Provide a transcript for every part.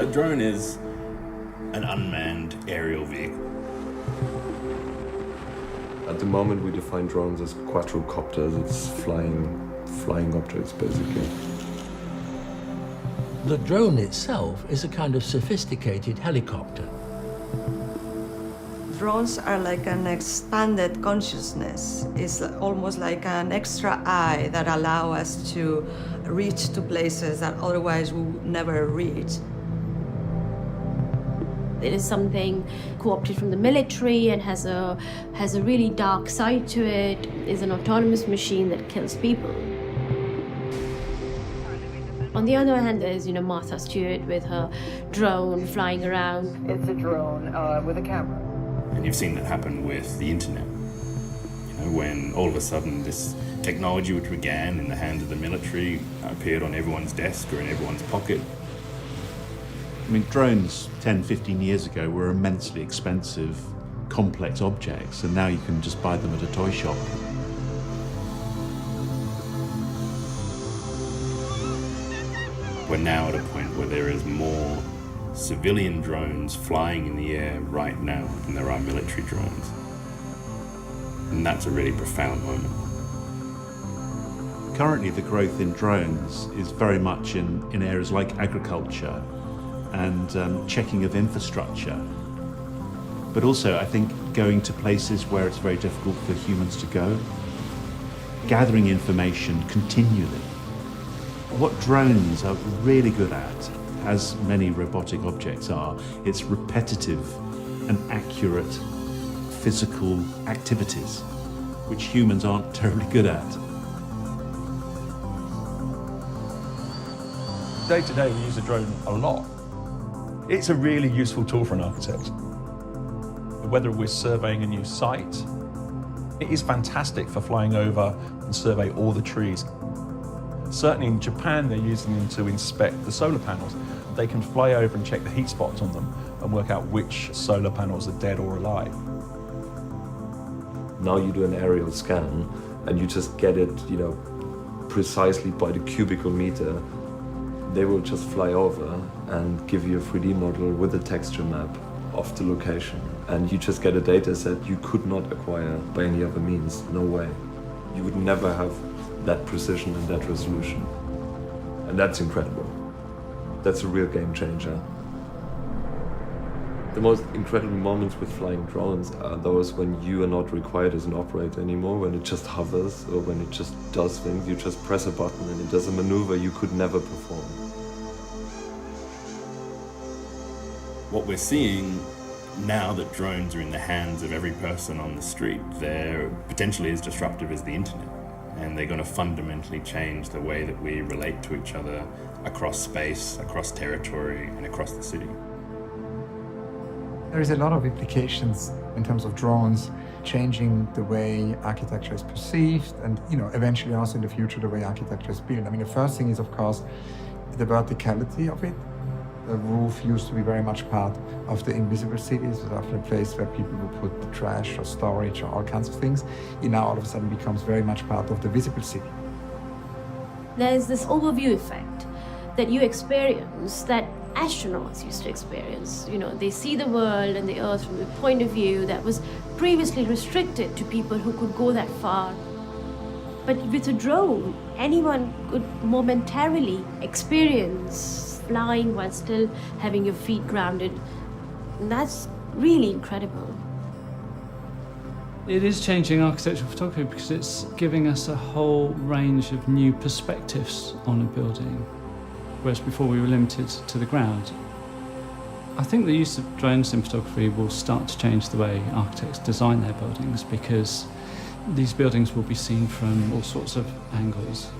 A drone is an unmanned aerial vehicle. At the moment, we define drones as quadrocopters. It's flying objects, basically. The drone itself is a kind of sophisticated helicopter. Drones are like an expanded consciousness. It's almost like an extra eye that allow us to reach to places that otherwise we would never reach. It is something co-opted from the military and has a really dark side to it. It's an autonomous machine that kills people. On the other hand, there's Martha Stewart with her drone flying around. It's a drone with a camera. And you've seen that happen with the internet. When all of a sudden this technology, which began in the hands of the military, appeared on everyone's desk or in everyone's pocket. I mean, drones 10, 15 years ago were immensely expensive, complex objects, and now you can just buy them at a toy shop. We're now at a point where there is more civilian drones flying in the air right now than there are military drones. And that's a really profound moment. Currently, the growth in drones is very much in areas like agriculture and checking of infrastructure. But also, I think, going to places where it's very difficult for humans to go, gathering information continually. What drones are really good at, as many robotic objects are, it's repetitive and accurate physical activities, which humans aren't terribly good at. Day to day, we use a drone a lot. It's a really useful tool for an architect. Whether we're surveying a new site, it is fantastic for flying over and survey all the trees. Certainly in Japan, they're using them to inspect the solar panels. They can fly over and check the heat spots on them and work out which solar panels are dead or alive. Now you do an aerial scan and you just get it, precisely by the cubical meter. They will just fly over and give you a 3D model with a texture map of the location. And you just get a data set you could not acquire by any other means, no way. You would never have that precision and that resolution. And that's incredible. That's a real game changer. The most incredible moments with flying drones are those when you are not required as an operator anymore, when it just hovers or when it just does things. You just press a button and it does a maneuver you could never perform. What we're seeing now that drones are in the hands of every person on the street, they're potentially as disruptive as the internet. And they're going to fundamentally change the way that we relate to each other across space, across territory, and across the city. There is a lot of implications in terms of drones changing the way architecture is perceived and, eventually also in the future, the way architecture is built. I mean, the first thing is, of course, the verticality of it. The roof used to be very much part of the invisible cities. It was often a place where people would put the trash or storage or all kinds of things. It now all of a sudden becomes very much part of the visible city. There's this overview effect that you experience that astronauts used to experience. They see the world and the Earth from the point of view that was previously restricted to people who could go that far. But with a drone, anyone could momentarily experience flying while still having your feet grounded. And that's really incredible. It is changing architectural photography because it's giving us a whole range of new perspectives on a building, whereas before we were limited to the ground. I think the use of drones in photography will start to change the way architects design their buildings, because these buildings will be seen from all sorts of angles.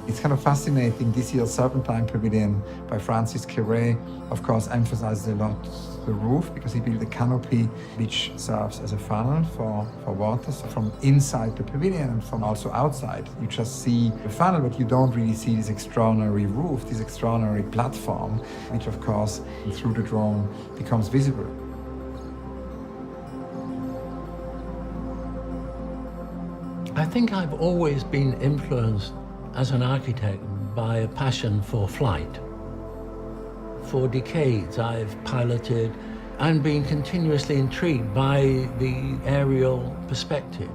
It's kind of fascinating. This year's Serpentine Pavilion by Francis Queré, of course, emphasizes a lot the roof because he built a canopy which serves as a funnel for water. So from inside the pavilion and from also outside, you just see the funnel, but you don't really see this extraordinary roof, this extraordinary platform, which of course, through the drone, becomes visible. I think I've always been influenced as an architect by a passion for flight. For decades, I've piloted and been continuously intrigued by the aerial perspective.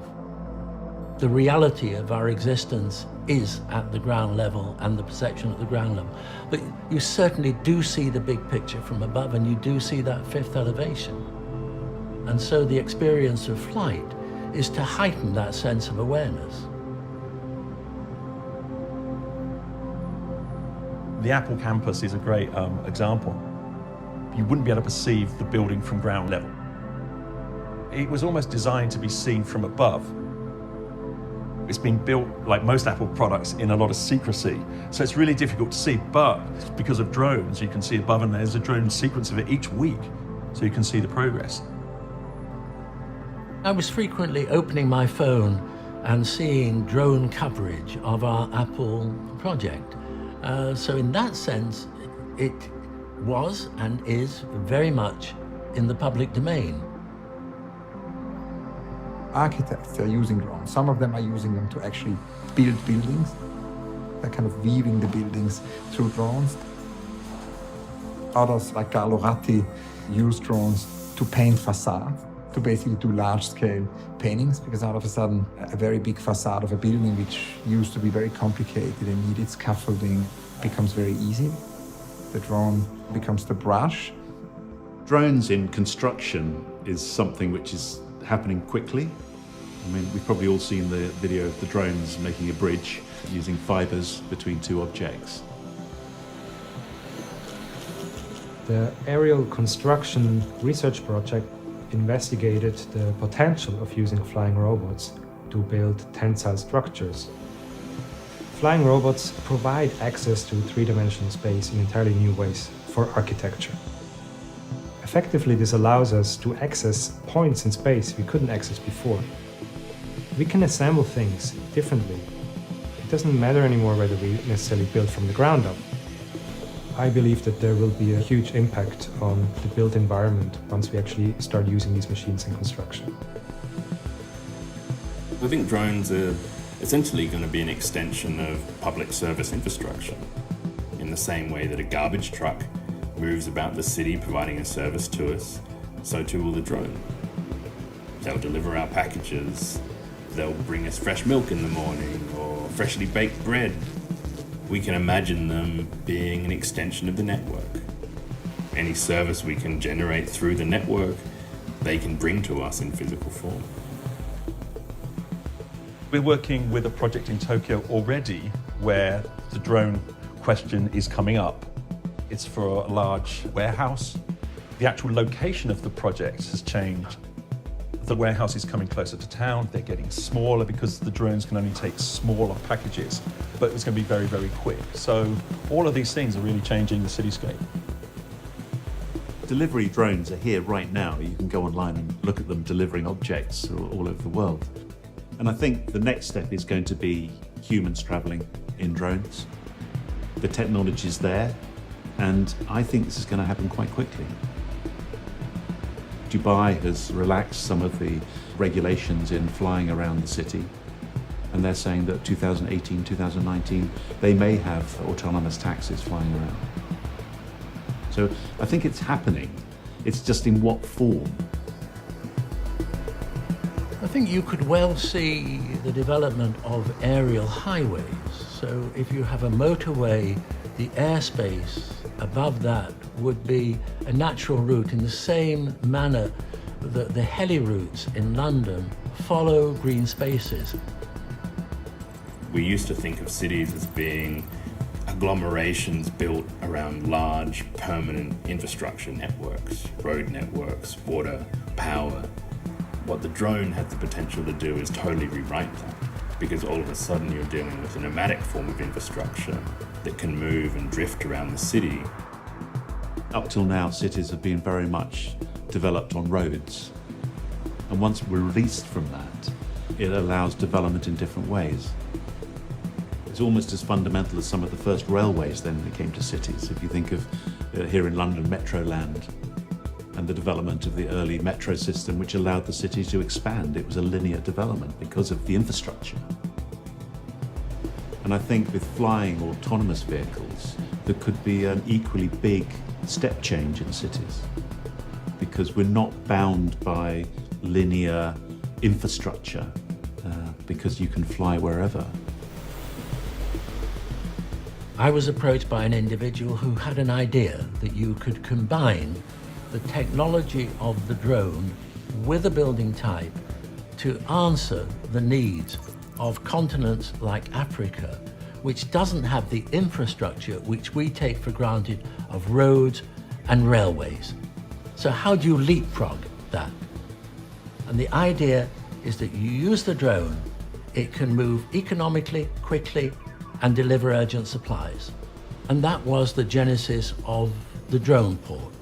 The reality of our existence is at the ground level and the perception at the ground level. But you certainly do see the big picture from above, and you do see that fifth elevation. And so the experience of flight is to heighten that sense of awareness. The Apple campus is a great example. You wouldn't be able to perceive the building from ground level. It was almost designed to be seen from above. It's been built, like most Apple products, in a lot of secrecy. So it's really difficult to see, but because of drones, you can see above, and there's a drone sequence of it each week, so you can see the progress. I was frequently opening my phone and seeing drone coverage of our Apple project. So in that sense, it was and is very much in the public domain. Architects are using drones. Some of them are using them to actually build buildings. They're kind of weaving the buildings through drones. Others, like Carlo Ratti, use drones to paint facades, to basically do large-scale paintings, because all of a sudden a very big facade of a building, which used to be very complicated and needed scaffolding, becomes very easy. The drone becomes the brush. Drones in construction is something which is happening quickly. I mean, we've probably all seen the video of the drones making a bridge using fibers between two objects. The aerial construction research project investigated the potential of using flying robots to build tensile structures. Flying robots provide access to three-dimensional space in entirely new ways for architecture. Effectively, this allows us to access points in space we couldn't access before. We can assemble things differently. It doesn't matter anymore whether we necessarily build from the ground up. I believe that there will be a huge impact on the built environment once we actually start using these machines in construction. I think drones are essentially going to be an extension of public service infrastructure, in the same way that a garbage truck moves about the city providing a service to us, so too will the drone. They'll deliver our packages, they'll bring us fresh milk in the morning or freshly baked bread. We can imagine them being an extension of the network. Any service we can generate through the network, they can bring to us in physical form. We're working with a project in Tokyo already where the drone question is coming up. It's for a large warehouse. The actual location of the project has changed. The warehouse is coming closer to town. They're getting smaller because the drones can only take smaller packages, but it's going to be very, very quick. So all of these things are really changing the cityscape. Delivery drones are here right now. You can go online and look at them delivering objects all over the world. And I think the next step is going to be humans traveling in drones. The technology's there, and I think this is going to happen quite quickly. Dubai has relaxed some of the regulations in flying around the city, and they're saying that 2018, 2019, they may have autonomous taxis flying around. So I think it's happening. It's just in what form. I think you could well see the development of aerial highways. So if you have a motorway, the airspace above that would be a natural route in the same manner that the heli routes in London follow green spaces. We used to think of cities as being agglomerations built around large, permanent infrastructure networks, road networks, water, power. What the drone has the potential to do is totally rewrite that, because all of a sudden you're dealing with a nomadic form of infrastructure that can move and drift around the city. Up till now, cities have been very much developed on roads. And once we're released from that, it allows development in different ways. It's almost as fundamental as some of the first railways then that came to cities. If you think of here in London, Metroland, and the development of the early metro system, which allowed the city to expand. It was a linear development because of the infrastructure. And I think with flying or autonomous vehicles, there could be an equally big step change in cities, because we're not bound by linear infrastructure, because you can fly wherever. I was approached by an individual who had an idea that you could combine the technology of the drone with a building type to answer the needs of continents like Africa, which doesn't have the infrastructure which we take for granted of roads and railways. So how do you leapfrog that? And the idea is that you use the drone, it can move economically, quickly, and deliver urgent supplies. And that was the genesis of the drone port.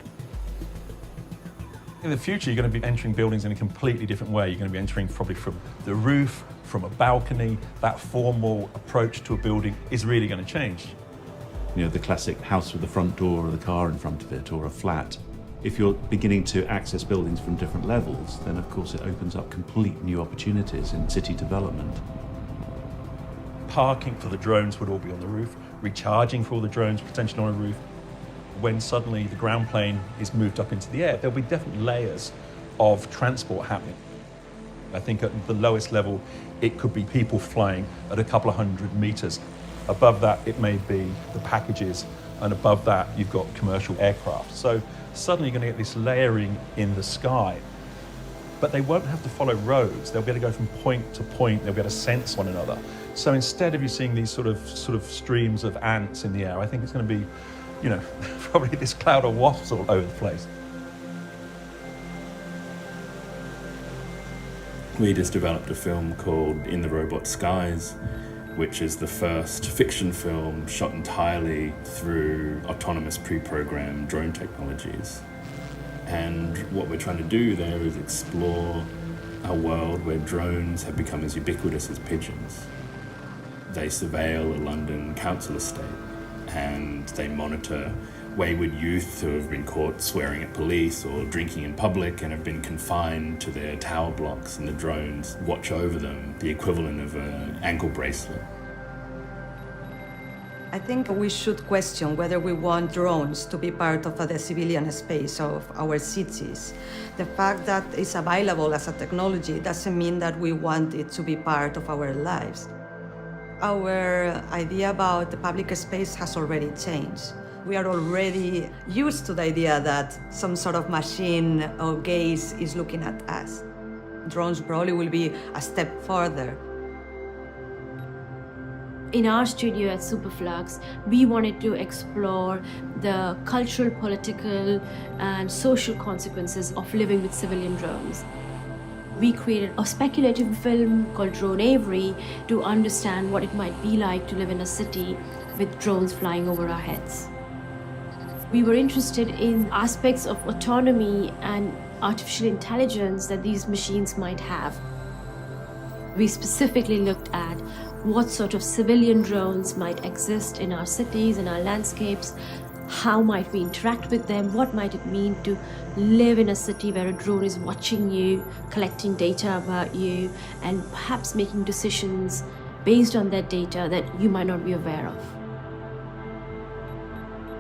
In the future, you're going to be entering buildings in a completely different way. You're going to be entering probably from the roof, from a balcony. That formal approach to a building is really going to change. You know, the classic house with the front door or the car in front of it, or a flat. If you're beginning to access buildings from different levels, then of course it opens up complete new opportunities in city development. Parking for the drones would all be on the roof, recharging for all the drones potentially on a roof. When suddenly the ground plane is moved up into the air, there'll be different layers of transport happening. I think at the lowest level, it could be people flying at a couple of 100 meters. Above that, it may be the packages, and above that, you've got commercial aircraft. So suddenly you're going to get this layering in the sky. But they won't have to follow roads. They'll be able to go from point to point. They'll be able to sense one another. So instead of you seeing these sort of streams of ants in the air, I think it's going to be, you know, probably this cloud of wasps all over the place. We just developed a film called In the Robot Skies, which is the first fiction film shot entirely through autonomous pre-programmed drone technologies. And what we're trying to do there is explore a world where drones have become as ubiquitous as pigeons. They surveil a London council estate, and they monitor wayward youth who have been caught swearing at police or drinking in public and have been confined to their tower blocks, and the drones watch over them, the equivalent of an ankle bracelet. I think we should question whether we want drones to be part of the civilian space of our cities. The fact that it's available as a technology doesn't mean that we want it to be part of our lives. Our idea about the public space has already changed. We are already used to the idea that some sort of machine or gaze is looking at us. Drones probably will be a step further. In our studio at Superflux, we wanted to explore the cultural, political, and social consequences of living with civilian drones. We created a speculative film called Drone Avery to understand what it might be like to live in a city with drones flying over our heads. We were interested in aspects of autonomy and artificial intelligence that these machines might have. We specifically looked at what sort of civilian drones might exist in our cities, in our landscapes, how might we interact with them, what might it mean to live in a city where a drone is watching you, collecting data about you, and perhaps making decisions based on that data that you might not be aware of.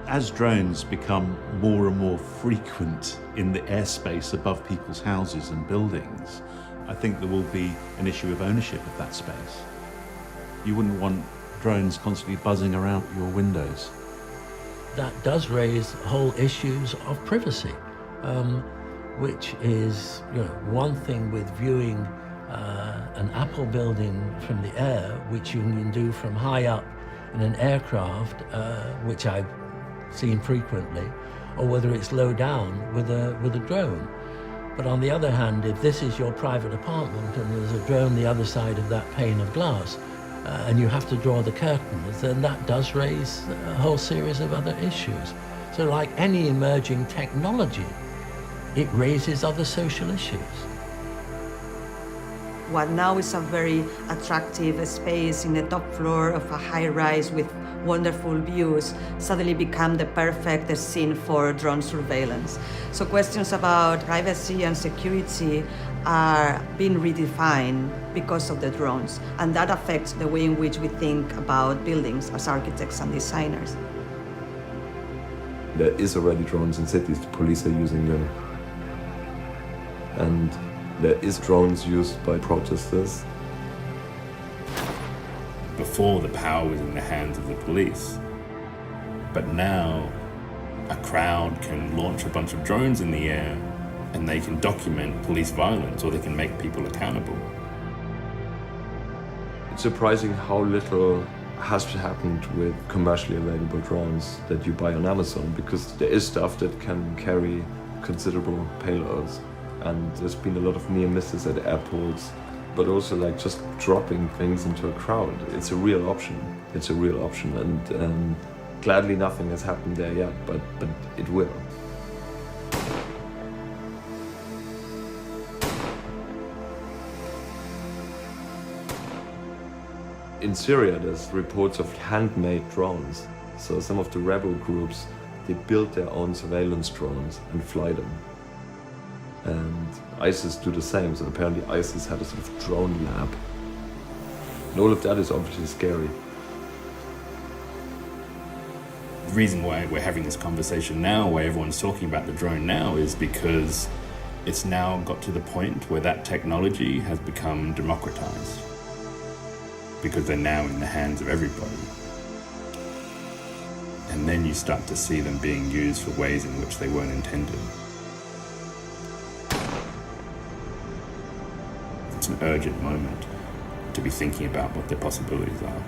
As drones become more and more frequent in the airspace above people's houses and buildings, I think there will be an issue of ownership of that space. You wouldn't want drones constantly buzzing around your windows. That does raise whole issues of privacy, which is, one thing with viewing an Apple building from the air, which you can do from high up in an aircraft, which I've seen frequently, or whether it's low down with a drone. But on the other hand, if this is your private apartment and there's a drone the other side of that pane of glass, and you have to draw the curtains, then that does raise a whole series of other issues. So like any emerging technology, it raises other social issues. What now is a very attractive space in the top floor of a high-rise with wonderful views suddenly become the perfect scene for drone surveillance. So questions about privacy and security are being redefined because of the drones, and that affects the way in which we think about buildings as architects and designers. There is already drones in cities, the police are using them. And there is drones used by protesters. Before, the power was in the hands of the police, but now a crowd can launch a bunch of drones in the air and they can document police violence, or they can make people accountable. It's surprising how little has happened with commercially available drones that you buy on Amazon, because there is stuff that can carry considerable payloads, and there's been a lot of near misses at airports, but also like just dropping things into a crowd. It's a real option. It's a real option, and gladly nothing has happened there yet, but it will. In Syria, there's reports of handmade drones. So some of the rebel groups, they build their own surveillance drones and fly them. And ISIS do the same. So apparently ISIS had a sort of drone lab. And all of that is obviously scary. The reason why we're having this conversation now, why everyone's talking about the drone now, is because it's now got to the point where that technology has become democratized, because they're now in the hands of everybody. And then you start to see them being used for ways in which they weren't intended. It's an urgent moment to be thinking about what their possibilities are.